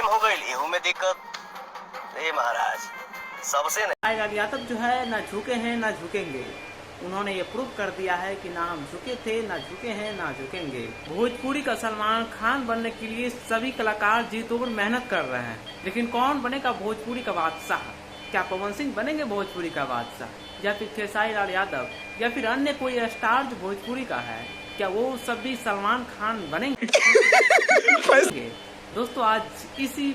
हो गई एहू में दिक्कत। ए महाराज सबसे लालू यादव जो है ना झुके हैं ना झुकेंगे। उन्होंने ये प्रूव कर दिया है कि ना हम झुके थे, ना झुके हैं, ना झुकेंगे। भोजपुरी का सलमान खान बनने के लिए सभी कलाकार जी तोड़ मेहनत कर रहे हैं, लेकिन कौन बनेगा भोजपुरी का बादशाह? क्या पवन सिंह बनेंगे भोजपुरी का बादशाह, या फिर खेसारी लाल यादव, या फिर अन्य कोई स्टार जो भोजपुरी का है, क्या वो सभी सलमान खान बनेंगे? दोस्तों आज इसी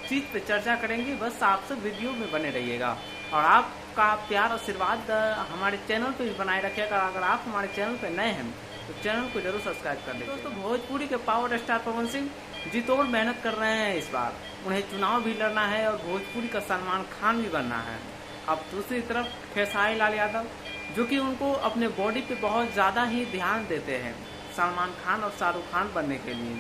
चीज पे चर्चा करेंगे, बस आप सब वीडियो में बने रहिएगा और आपका प्यार आशीर्वाद हमारे चैनल पे भी बनाए रखिएगा। अगर आप हमारे चैनल पे नए हैं तो चैनल को जरूर सब्सक्राइब कर लीजिए। दोस्तों भोजपुरी के पावर स्टार पवन सिंह जी तोड़ मेहनत कर रहे हैं इस बार। उन्हें चुनाव भी लड़ना है और भोजपुरी का सलमान खान भी बनना है। अब दूसरी तरफ खेसारी लाल यादव जो कि उनको अपने बॉडी पे बहुत ज़्यादा ही ध्यान देते हैं सलमान खान और शाहरुख खान बनने के लिए,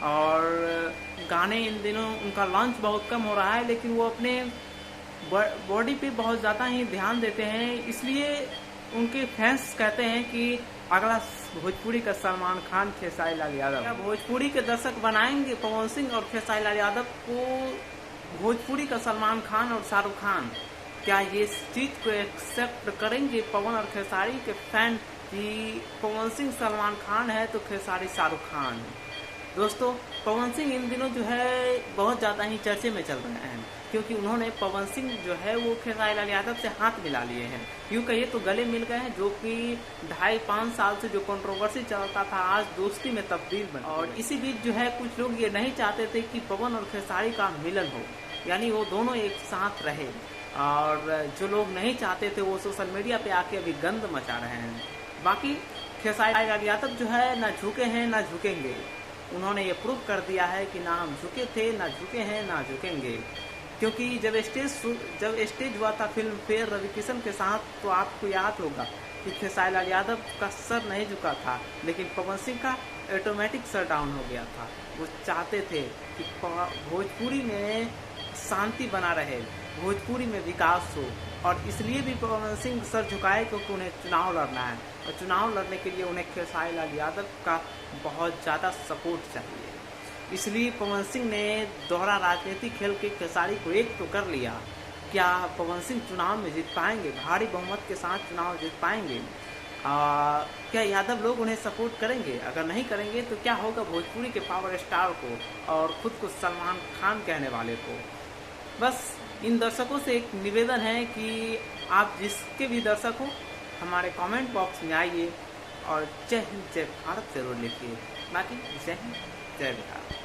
और गाने इन दिनों उनका लॉन्च बहुत कम हो रहा है, लेकिन वो अपने बॉडी पे बहुत ज़्यादा ही ध्यान देते हैं। इसलिए उनके फैंस कहते हैं कि अगला भोजपुरी का सलमान खान खेसारी लाल यादव। क्या भोजपुरी के दर्शक बनाएंगे पवन सिंह और खेसारी लाल यादव को भोजपुरी का सलमान खान और शाहरुख खान? क्या ये चीज़ को एक्सेप्ट करेंगे पवन और खेसारी के फैन कि पवन सिंह सलमान खान है तो खेसारी शाहरुख खान? दोस्तों पवन सिंह इन दिनों जो है बहुत ज़्यादा ही चर्चे में चल रहे हैं, क्योंकि उन्होंने पवन सिंह जो है वो खेसारी लाल यादव से हाथ मिला लिए हैं। यूँ कहिए तो गले मिल गए हैं, जो कि 2.5-5 साल से जो कंट्रोवर्सी चलता था आज दोस्ती में तब्दील बना। और इसी बीच जो है कुछ लोग ये नहीं चाहते थे कि पवन और खेसारी का मिलन हो, यानी वो दोनों एक साथ रहे। और जो लोग नहीं चाहते थे वो सोशल मीडिया पे आके अभी गंद मचा रहे हैं। बाकी खेसारी लाल यादव जो है ना झुके हैं ना झुकेंगे। उन्होंने ये प्रूव कर दिया है कि ना हम झुके थे, ना झुके हैं, ना झुकेंगे। क्योंकि जब स्टेज हुआ था फिल्म फेयर रवि किशन के साथ, तो आपको याद होगा कि खेसारी लाल यादव का सर नहीं झुका था, लेकिन पवन सिंह का ऑटोमेटिक सर डाउन हो गया था। वो चाहते थे कि भोजपुरी में शांति बना रहे, भोजपुरी में विकास हो, और इसलिए भी पवन सिंह सर झुकाए क्योंकि उन्हें चुनाव लड़ना है, और चुनाव लड़ने के लिए उन्हें खेसारी लाल यादव का बहुत ज़्यादा सपोर्ट चाहिए। इसलिए पवन सिंह ने दोहरा राजनीति खेल के खेसारी को एक तो कर लिया। क्या पवन सिंह चुनाव में जीत पाएंगे? भारी बहुमत के साथ चुनाव जीत पाएंगे? क्या यादव लोग उन्हें सपोर्ट करेंगे? अगर नहीं करेंगे तो क्या होगा भोजपुरी के पावर स्टार को और खुद को सलमान खान कहने वाले को? बस इन दर्शकों से एक निवेदन है कि आप जिसके भी दर्शक हो हमारे कमेंट बॉक्स में आइए और जय हिंद जय भारत जरूर लिखिए। बाकी जय हिंद जय बिहार।